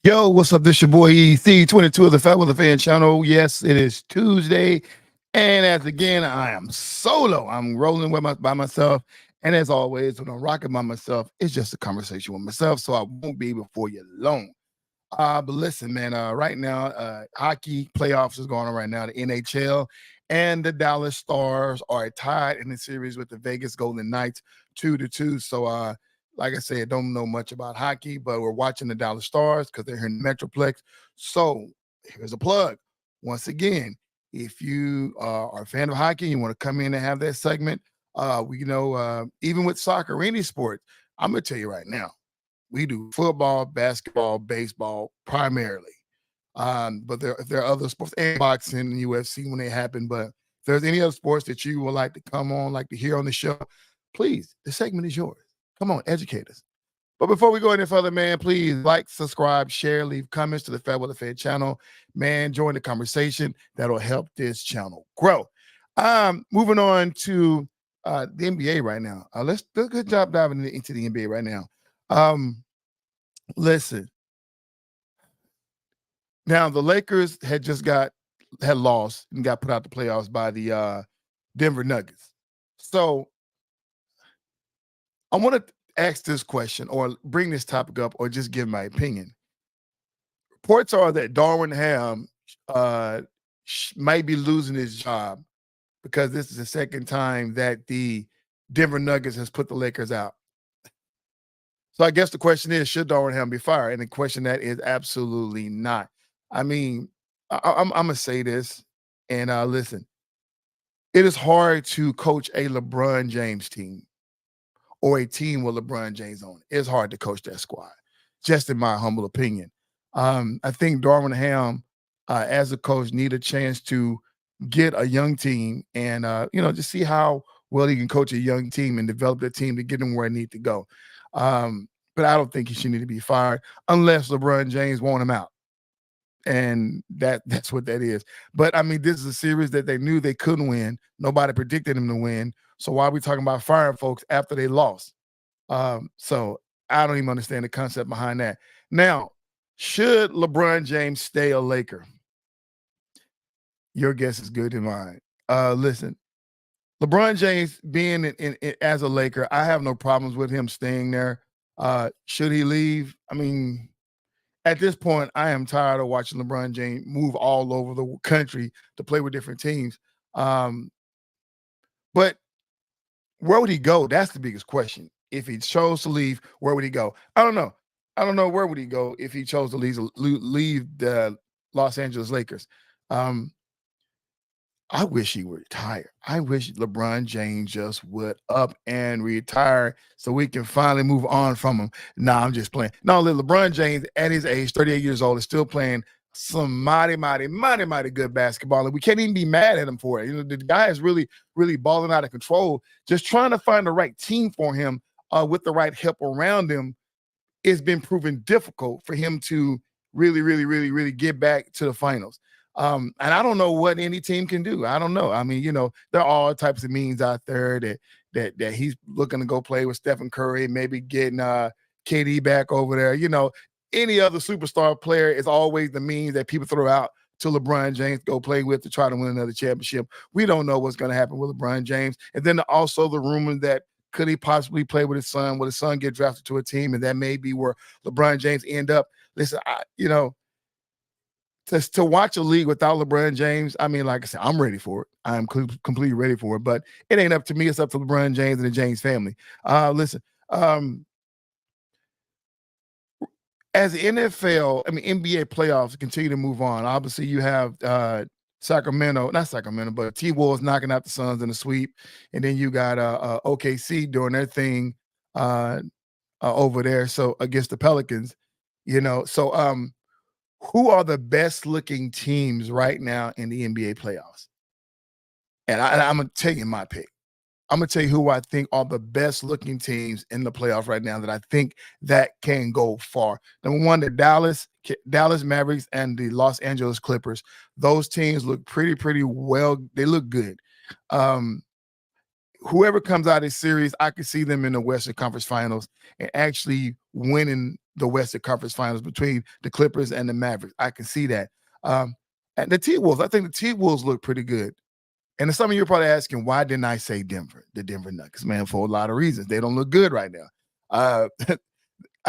Yo, what's up? This your boy EC22 of the FairWeather Fan channel. Yes, it is Tuesday. And as again, I am solo. I'm rolling by myself. And as always, when I'm rocking by myself, it's just a conversation with myself. So I won't be before you long. But listen, man, right now, hockey playoffs is going on right now, the NHL and the Dallas Stars are tied in the series with the Vegas Golden Knights 2-2. So like I said, don't know much about hockey, but we're watching the Dallas Stars because they're here in the Metroplex. So here's a plug. Once again, if you are a fan of hockey, you want to come in and have that segment, even with soccer or any sport, I'm gonna tell you right now, we do football, basketball, baseball primarily. But if there are other sports and boxing and UFC when they happen, but if there's any other sports that you would like to come on, like to hear on the show, please, the segment is yours. Come on, educate us. But before we go any further, man, please like, subscribe, share, leave comments to the FairWeather Fan channel. Man, join the conversation. That'll help this channel grow. Moving on to the NBA right now. Let's do a good job diving into the NBA right now. Listen. Now the Lakers had lost and got put out the playoffs by the Denver Nuggets. So I want to ask this question or bring this topic up or just give my opinion. Reports are that Darwin Ham might be losing his job because this is the second time that the Denver Nuggets has put the Lakers out. So I guess the question is, should Darwin Ham be fired? And the question that is absolutely not. I mean, I'm gonna say this, and listen. It is hard to coach a LeBron James team or a team with LeBron James on it. It's hard to coach that squad, just in my humble opinion. I think Darwin Ham, as a coach, need a chance to get a young team and just see how well he can coach a young team and develop the team to get them where it need to go. But I don't think he should need to be fired unless LeBron James want him out. And that's what that is. But I mean, this is a series that they knew they couldn't win. Nobody predicted them to win. So why are we talking about firing folks after they lost? So I don't even understand the concept behind that. Now, should LeBron James stay a Laker? Your guess is good in mine. Listen, LeBron James being in as a Laker, I have no problems with him staying there. Should he leave? I mean, at this point, I am tired of watching LeBron James move all over the country to play with different teams. But where would he go? That's the biggest question. If he chose to leave, where would he go? I don't know. I don't know where would he go if he chose to leave the Los Angeles Lakers. I wish he would retire. I wish LeBron James just would up and retire so we can finally move on from him. Nah, I'm just playing. No, LeBron James at his age, 38 years old, is still playing some mighty good basketball. And we can't even be mad at him for it. You know, the guy is really, really balling out of control. Just trying to find the right team for him with the right help around him. It's been proven difficult for him to really get back to the finals. And I don't know what any team can do. I don't know. I mean, there are all types of means out there that he's looking to go play with Stephen Curry, maybe getting KD back over there. Any other superstar player is always the means that people throw out to LeBron James go play with to try to win another championship. We don't know what's going to happen with LeBron James. And then also the rumor that could he possibly play with his son? Will his son get drafted to a team? And that may be where LeBron James end up. Listen, to watch a league without LeBron James, I mean, like I said, I'm ready for it. I'm completely ready for it. But it ain't up to me. It's up to LeBron James and the James family. Listen, as the NBA playoffs continue to move on, obviously you have not Sacramento, but T-Wolves knocking out the Suns in the sweep. And then you got OKC doing their thing over there. So against the Pelicans, who are the best looking teams right now in the NBA playoffs? And I'm going to tell you my pick. I'm going to tell you who I think are the best looking teams in the playoffs right now that I think that can go far. Number one, the Dallas Mavericks and the Los Angeles Clippers. Those teams look pretty well. They look good. whoever comes out of this series, I could see them in the Western Conference Finals and actually winning the Western Conference Finals between the Clippers and the Mavericks. I can see that. And the T-Wolves, I think the T-Wolves look pretty good. And some of you are probably asking, why didn't I say Denver, the Denver Nuggets? Man, for a lot of reasons. They don't look good right now. I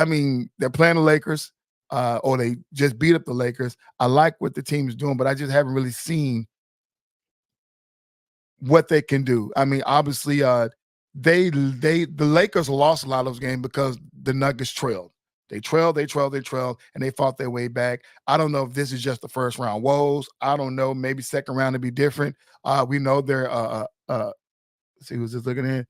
mean, they're playing the Lakers, or they just beat up the Lakers. I like what the team is doing, but I just haven't really seen what they can do. I mean, obviously, the Lakers lost a lot of those games because the Nuggets trailed. They trailed, and they fought their way back. I don't know if this is just the first round woes. I don't know. Maybe second round to be different. We know they're let's see who's just looking in.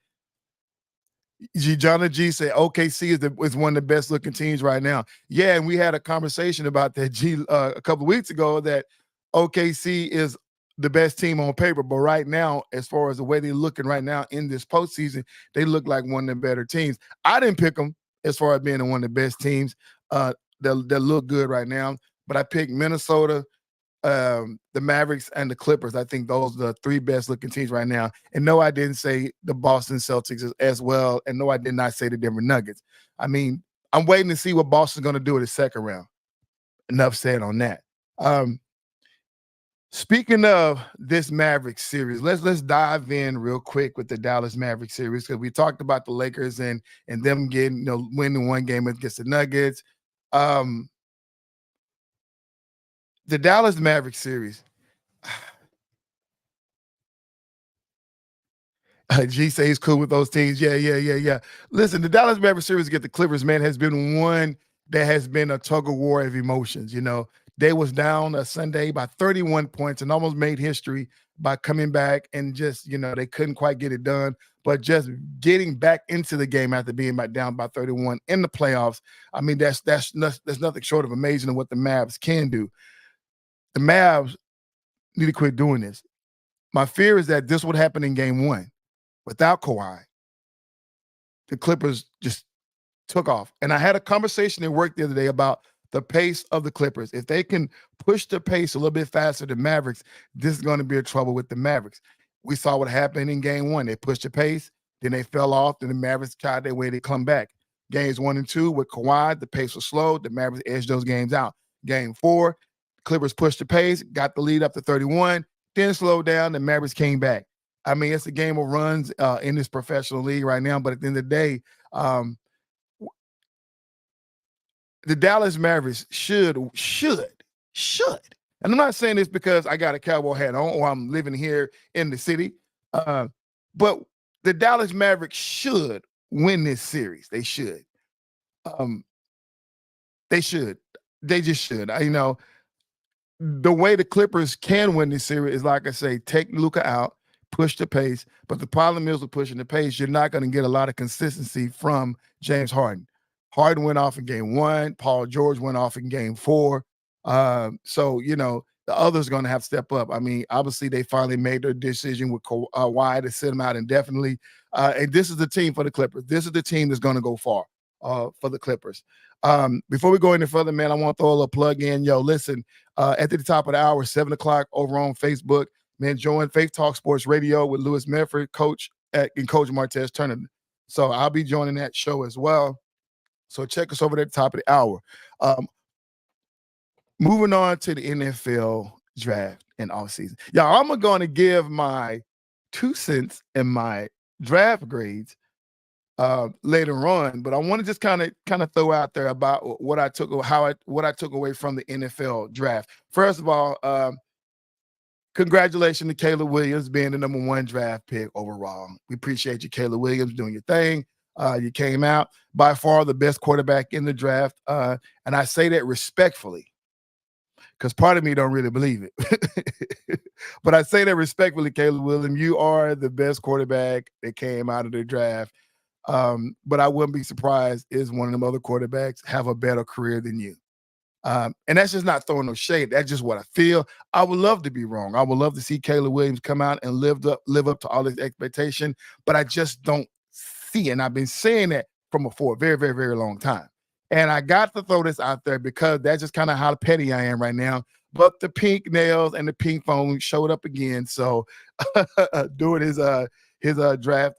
Johnny G said OKC is one of the best looking teams right now. Yeah, and we had a conversation about that a couple of weeks ago that OKC is the best team on paper, but right now, as far as the way they're looking right now in this postseason, they look like one of the better teams. I didn't pick them as far as being one of the best teams that look good right now, but I picked Minnesota, the Mavericks, and the Clippers. I think those are the three best looking teams right now. And no, I didn't say the Boston Celtics as well. And no, I did not say the Denver Nuggets. I mean, I'm waiting to see what Boston's going to do in the second round. Enough said on that. Speaking of this Mavericks series, let's dive in real quick with the Dallas Mavericks series, because we talked about the Lakers and them getting, winning one game against the Nuggets. The Dallas Mavericks series. G say he's cool with those teams. Yeah. Listen, the Dallas Mavericks series against the Clippers, man, has been one that has been a tug of war of emotions. They was down a Sunday by 31 points and almost made history by coming back and just, they couldn't quite get it done. But just getting back into the game after being down by 31 in the playoffs, I mean, that's nothing short of amazing of what the Mavs can do. The Mavs need to quit doing this. My fear is that this would happen in game one. Without Kawhi, the Clippers just took off. And I had a conversation at work the other day about the pace of the Clippers. If they can push the pace a little bit faster than Mavericks, this is going to be a trouble with the Mavericks. We saw what happened in game one. They pushed the pace, then they fell off, then the Mavericks tried their way to come back. Games 1 and 2 with Kawhi, the pace was slow. The Mavericks edged those games out. Game 4, Clippers pushed the pace, got the lead up to 31, then slowed down, the Mavericks came back. I mean, it's a game of runs in this professional league right now, but at the end of the day, the Dallas Mavericks should, and I'm not saying this because I got a cowboy hat on or I'm living here in the city, but the Dallas Mavericks should win this series. They should. They should. They just should. The way the Clippers can win this series is, like I say, take Luka out, push the pace. But the problem is with pushing the pace, you're not going to get a lot of consistency from James Harden. Harden went off in game 1. Paul George went off in game 4. So, the others going to have to step up. I mean, obviously, they finally made their decision with Kawhi to sit him out indefinitely. And this is the team for the Clippers. This is the team that's going to go far for the Clippers. Before we go any further, man, I want to throw a little plug in. Listen, at the top of the hour, 7 o'clock over on Facebook, man, join Faith Talk Sports Radio with Louis Medford, Coach Martez Turner. So I'll be joining that show as well. So check us over at the top of the hour. Moving on to the NFL draft and offseason. Y'all, I'm going to give my 2 cents and my draft grades later on, but I want to just kind of throw out there about what I took away from the NFL draft. First of all, congratulations to Caleb Williams being the number 1 draft pick overall. We appreciate you, Caleb Williams, doing your thing. You came out by far the best quarterback in the draft, and I say that respectfully because part of me don't really believe it. But I say that respectfully, Caleb Williams, you are the best quarterback that came out of the draft. But I wouldn't be surprised if one of them other quarterbacks have a better career than you. And that's just not throwing no shade. That's just what I feel. I would love to be wrong. I would love to see Caleb Williams come out and live up to all his expectation, but I just don't see it. And I've been saying that for a very, very, very long time. And I got to throw this out there because that's just kind of how petty I am right now. But the pink nails and the pink phone showed up again. So doing draft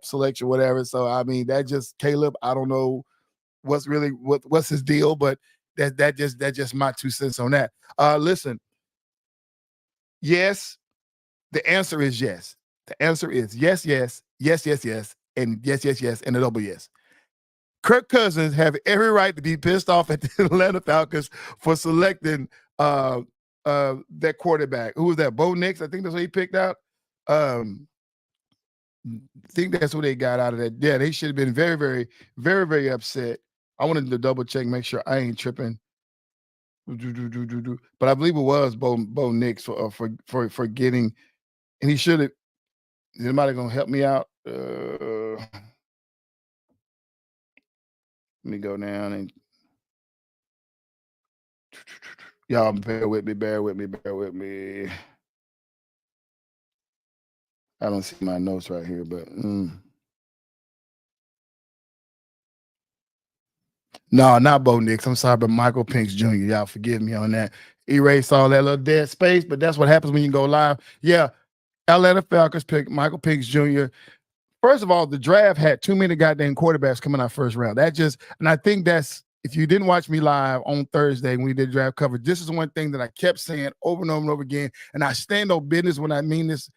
selection, whatever. So I mean, that just Caleb. I don't know what's his deal, but that's just my 2 cents on that. Listen, yes, the answer is yes. The answer is yes, yes, yes, yes, yes, and yes, yes, yes, and a double yes. Kirk Cousins have every right to be pissed off at the Atlanta Falcons for selecting that quarterback. Who was that? Bo Nix, I think that's what he picked out. I think that's what they got out of that. Yeah, they should have been very, very, very, very upset. I wanted to double check, make sure I ain't tripping. But I believe it was Bo Nix for getting, and he should have. Is anybody gonna help me out? Let me go down and y'all bear with me. I don't see my notes right here, but no, not Bo Nix. I'm sorry, but Michael Penix Jr. Y'all forgive me on that. Erase all that little dead space, but that's what happens when you go live. Yeah, Atlanta Falcons pick Michael Penix Jr. First of all, the draft had too many goddamn quarterbacks coming out first round. And I think that's, if you didn't watch me live on Thursday when we did draft coverage, this is one thing that I kept saying over and over and over again, and I stand on business when I mean this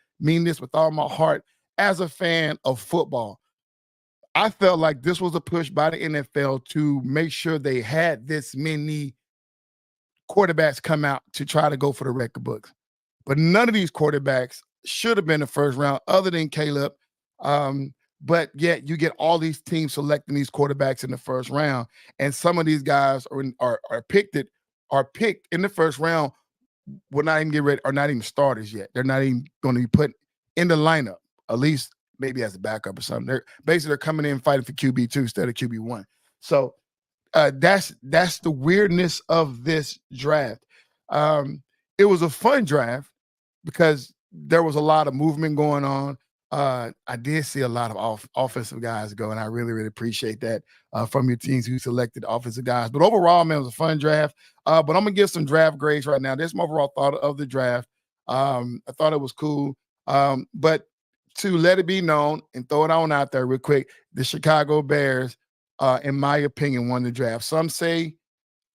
with all my heart as a fan of football. I felt like this was a push by the NFL to make sure they had this many quarterbacks come out to try to go for the record books. But none of these quarterbacks should have been the first round other than Caleb. But yet you get all these teams selecting these quarterbacks in the first round. And some of these guys are picked in the first round, will not even get ready, are not even starters yet. They're not even going to be put in the lineup, at least maybe as a backup or something. They're coming in fighting for QB2 instead of QB1. So that's the weirdness of this draft. It was a fun draft because there was a lot of movement going on. I did see a lot of offensive guys go, and I really, really appreciate that from your teams who selected offensive guys. But overall, man, it was a fun draft. But I'm going to give some draft grades right now. This is my overall thought of the draft. I thought it was cool. But to let it be known and throw it on out there real quick, the Chicago Bears, in my opinion, won the draft. Some say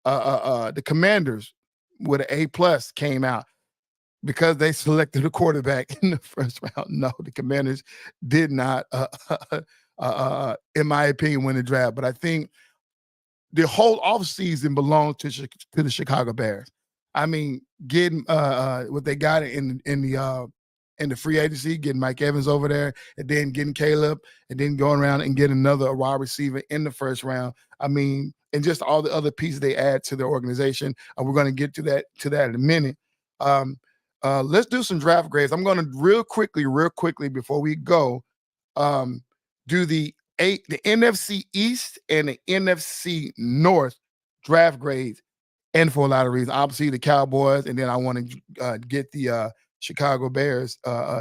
the Commanders with an A+ came out because they selected a quarterback in the first round. No, the Commanders did not, in my opinion, win the draft. But I think the whole offseason belongs to the Chicago Bears. I mean, getting what they got in the free agency, getting Mike Evans over there, and then getting Caleb, and then going around and getting another wide receiver in the first round. I mean, and just all the other pieces they add to their organization. And we're going to get to that in a minute. Let's do some draft grades. I'm going to real quickly before we go, do the NFC East and the NFC North draft grades, and for a lot of reasons. Obviously, the Cowboys, and then I want to get the Chicago Bears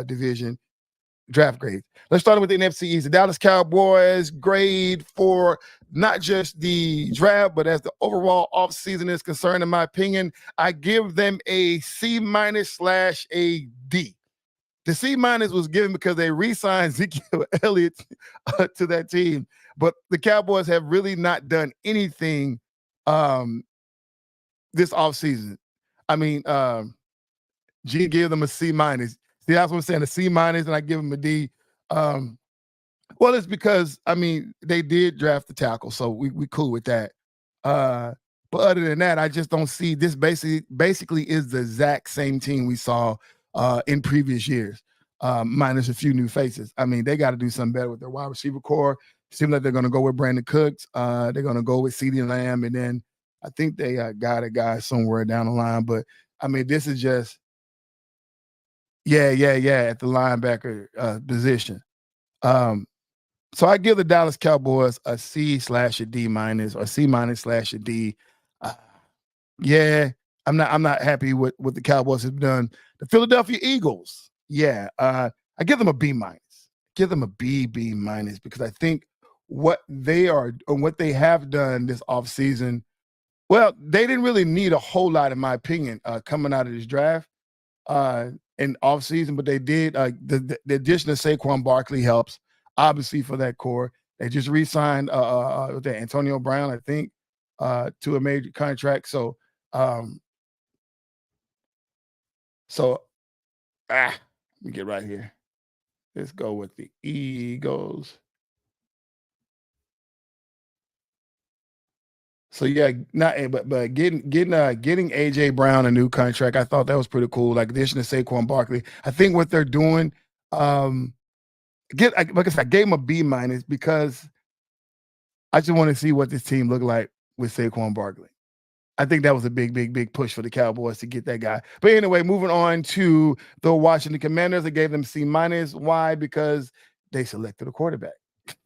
division draft grades. Let's start with the NFC East. The Dallas Cowboys grade for not just the draft, but as the overall offseason is concerned, in my opinion, I give them a C-/a D. The C- was given because they re-signed Ezekiel Elliott to that team. But the Cowboys have really not done anything this offseason. I mean, G gave them a C-. See, that's what I'm saying, a C-, and I give them a D. Well, it's because, I mean, they did draft the tackle, so we cool with that. But other than that, I just don't see this. Basically is the exact same team we saw in previous years, minus a few new faces. I mean, they got to do something better with their wide receiver core. Seems like they're going to go with Brandon Cooks. They're going to go with CeeDee Lamb, and then I think they got a guy somewhere down the line. But, I mean, this is just, yeah, at the linebacker position. So I give the Dallas Cowboys a C/a D-, or C- / a D. Yeah, I'm not happy with what the Cowboys have done. The Philadelphia Eagles, I give them a B-. Give them a B because I think what they have done this offseason, well, they didn't really need a whole lot, in my opinion, coming out of this draft. in offseason, but they did the addition of Saquon Barkley helps obviously for that core. They just re-signed Antonio Brown, I think, to a major contract. Um, so let me get right here. Let's go with the Eagles. So yeah, not but getting AJ Brown a new contract, I thought that was pretty cool. Like addition to Saquon Barkley, I think what they're doing, like I said, I gave him a B minus because I just want to see what this team look like with Saquon Barkley. I think that was a big push for the Cowboys to get that guy. But anyway, moving on to the Washington Commanders, I gave them C minus. Why? Because they selected a quarterback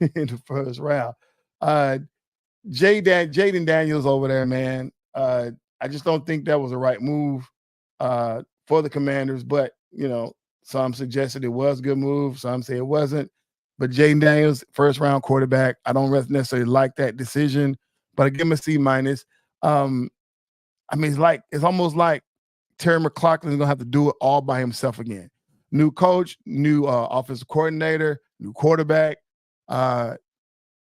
in the first round. Jaden Daniels over there, man. I just don't think that was the right move for the Commanders. But some suggested it was a good move. Some say it wasn't. But Jaden Daniels, first round quarterback. I don't necessarily like that decision, but I give him a C minus. It's almost like Terry McLaurin is gonna have to do it all by himself again. New coach, new offensive coordinator, new quarterback. I'm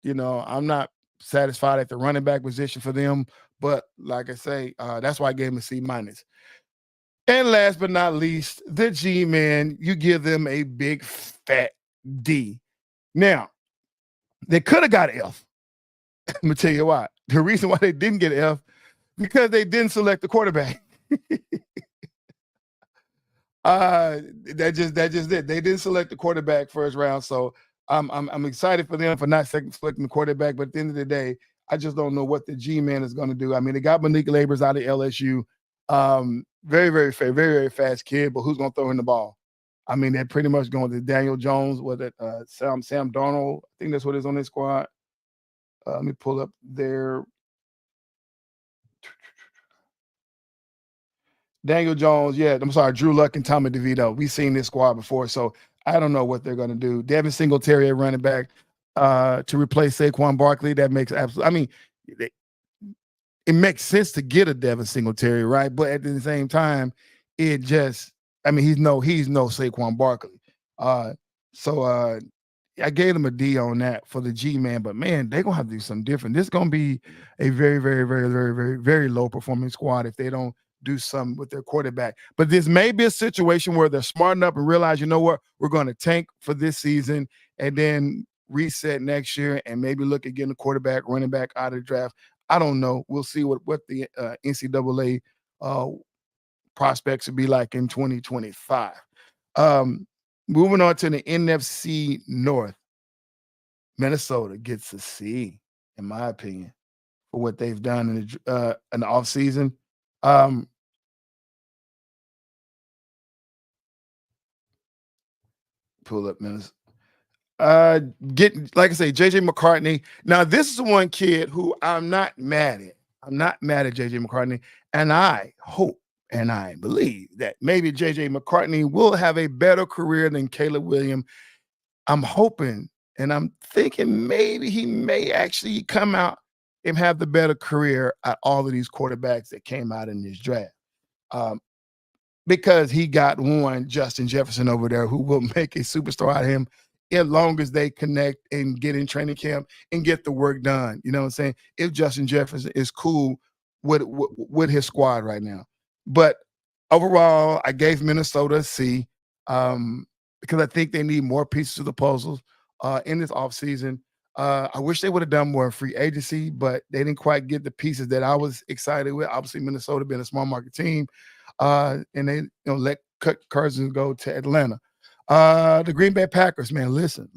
not satisfied at the running back position for them, but like I say, that's why I gave him a C minus. And last but not least, the G-men, you give them a big fat D. Now, they could have got an F. I'm gonna tell you why. The reason why they didn't get an F, because they didn't select the quarterback. That just it. They didn't select the quarterback first round, so I'm excited for them for not selecting the quarterback. But at the end of the day, I just don't know what the G-man is going to do. I mean, they got Malik Labors out of LSU, very very fast kid, but who's going to throw him the ball? I mean, they're pretty much going to Daniel Jones, with it Sam Darnold. I think that's what is on their squad. Let me pull up their Daniel Jones, Drew Luck and Tommy DeVito. We've seen this squad before, so I don't know what they're going to do. Devin Singletary at running back to replace Saquon Barkley. That makes it makes sense to get a Devin Singletary, right? But at the same time, he's no Saquon Barkley. I gave them a D on that for the G-man, but man, they're gonna have to do something different. This is gonna be a very, very, very, very, very, very low performing squad if they don't do something with their quarterback. But this may be a situation where they're smart enough and realize, you know what, we're going to tank for this season and then reset next year and maybe look at getting a quarterback, running back out of the draft. I don't know. We'll see what the NCAA prospects will be like in 2025. Moving on to the NFC North, Minnesota gets a C, in my opinion, for what they've done in the offseason. Pull up Minnesota. Like I say, JJ McCartney. Now, this is one kid who I'm not mad at. I'm not mad at JJ McCartney, and I hope and I believe that maybe JJ McCartney will have a better career than Caleb Williams. I'm hoping and I'm thinking maybe he may actually come out and have the better career at all of these quarterbacks that came out in this draft. Because he got one Justin Jefferson over there who will make a superstar out of him as long as they connect and get in training camp and get the work done. You know what I'm saying? If Justin Jefferson is cool with his squad right now. But overall, I gave Minnesota a C because I think they need more pieces to the puzzle in this offseason. I wish they would have done more in free agency, but they didn't quite get the pieces that I was excited with. Obviously, Minnesota being a small market team, and they let Kirk Cousins go to Atlanta. The Green Bay Packers, man, listen.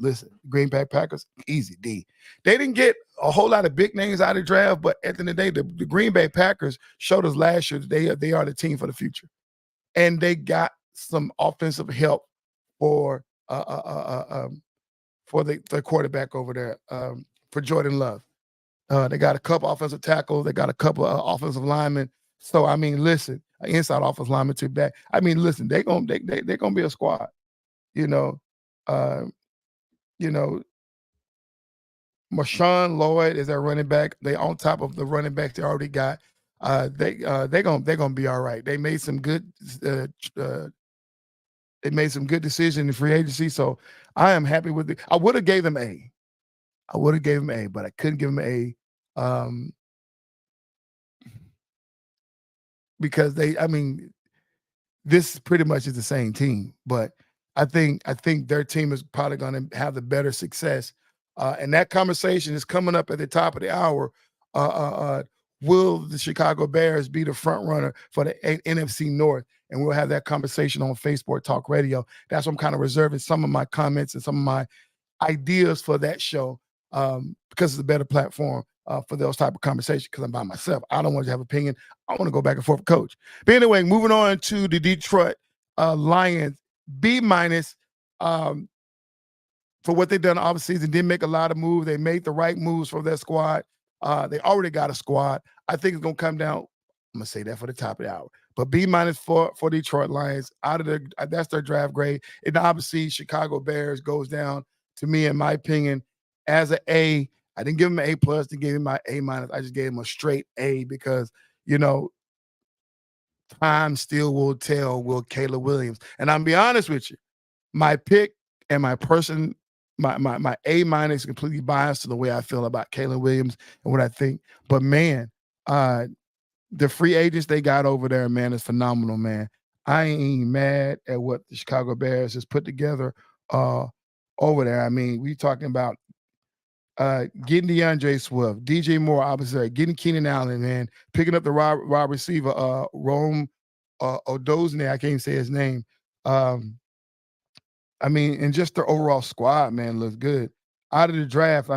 Green Bay Packers, easy D. They didn't get a whole lot of big names out of the draft, but at the end of the day, the Green Bay Packers showed us last year that they are the team for the future, and they got some offensive help for the quarterback over there for Jordan Love. They got a couple offensive tackles. They got a couple of offensive linemen. So I mean, listen, inside offensive lineman to back. I mean, listen, they're gonna be a squad. Marshawn Lloyd is their running back. They on top of the running backs they already got. They're gonna be all right. They made some good They made some good decisions in free agency, so I am happy with it. I would have gave them A. I would have gave them A, but I couldn't give them A because this pretty much is the same team, but I think their team is probably going to have the better success. And that conversation is coming up at the top of the hour. Will the Chicago Bears be the front runner for the NFC North? And we'll have that conversation on Facebook Talk Radio. That's what I'm kind of reserving some of my comments and some of my ideas for that show because it's a better platform for those type of conversations because I'm by myself. I don't want to have opinion. I want to go back and forth with Coach. But anyway, moving on to the Detroit Lions, B- for what they've done offseason. Didn't make a lot of moves. They made the right moves for their squad. They already got a squad. I think it's going to come down. I'm going to say that for the top of the hour. But B- for Detroit Lions. That's their draft grade. And obviously, Chicago Bears goes down to me, in my opinion, as an A. I didn't give him an A+, didn't give him my A-. I just gave him a straight A because, time still will tell will Caleb Williams. And I'm be honest with you, my pick and my A- is completely biased to the way I feel about Caleb Williams and what I think. But man, the free agents they got over there, man, is phenomenal, man. I ain't mad at what the Chicago Bears has put together over there. I mean, we talking about getting DeAndre Swift, DJ Moore, obviously, getting Keenan Allen, man, picking up the wide receiver, Rome Odozne, I can't even say his name. And just their overall squad, man, looks good. Out of the draft,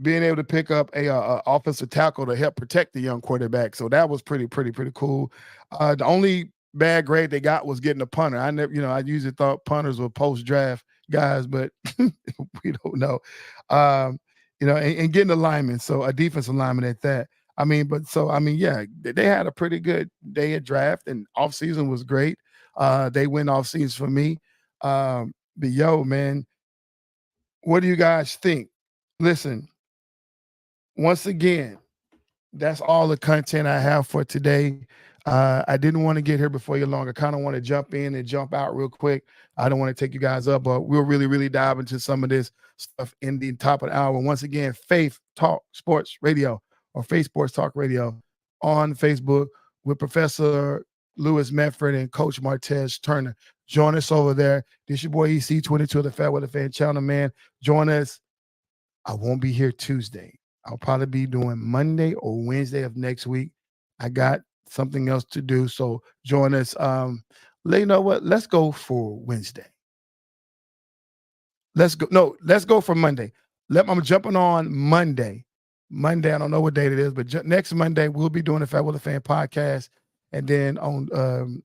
being able to pick up a offensive tackle to help protect the young quarterback, so that was pretty cool. The only bad grade they got was getting a punter. I usually thought punters were post-draft guys, but we don't know. And getting a lineman, so a defensive lineman at that. They had a pretty good day at draft, and offseason was great. They win offseason for me. But man, what do you guys think? Listen, once again, that's all the content I have for today. I didn't want to get here before you long. I kind of want to jump in and jump out real quick. I don't want to take you guys up, but we'll really dive into some of this stuff in the top of the hour. Once again, Faith Talk Sports Radio or Faith Sports Talk Radio on Facebook with Professor Lewis Medford and Coach Martez Turner. Join us over there. This your boy EC22 of the FairWeather Fan channel, man. Join us. I won't be here Tuesday. I'll probably be doing Monday or Wednesday of next week. I got something else to do, so join us. You know what? Let's go for Wednesday. Let's go. No, let's go for Monday. I'm jumping on Monday. I don't know what date it is, but next Monday we'll be doing the FairWeather Fan podcast, and then on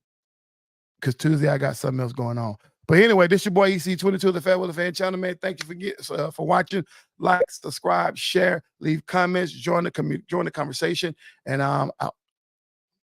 because Tuesday I got something else going on. But anyway, this your boy EC22 of the FairWeather Fan channel, man. Thank you for watching. Like, subscribe, share, leave comments, join the conversation, and I'm out.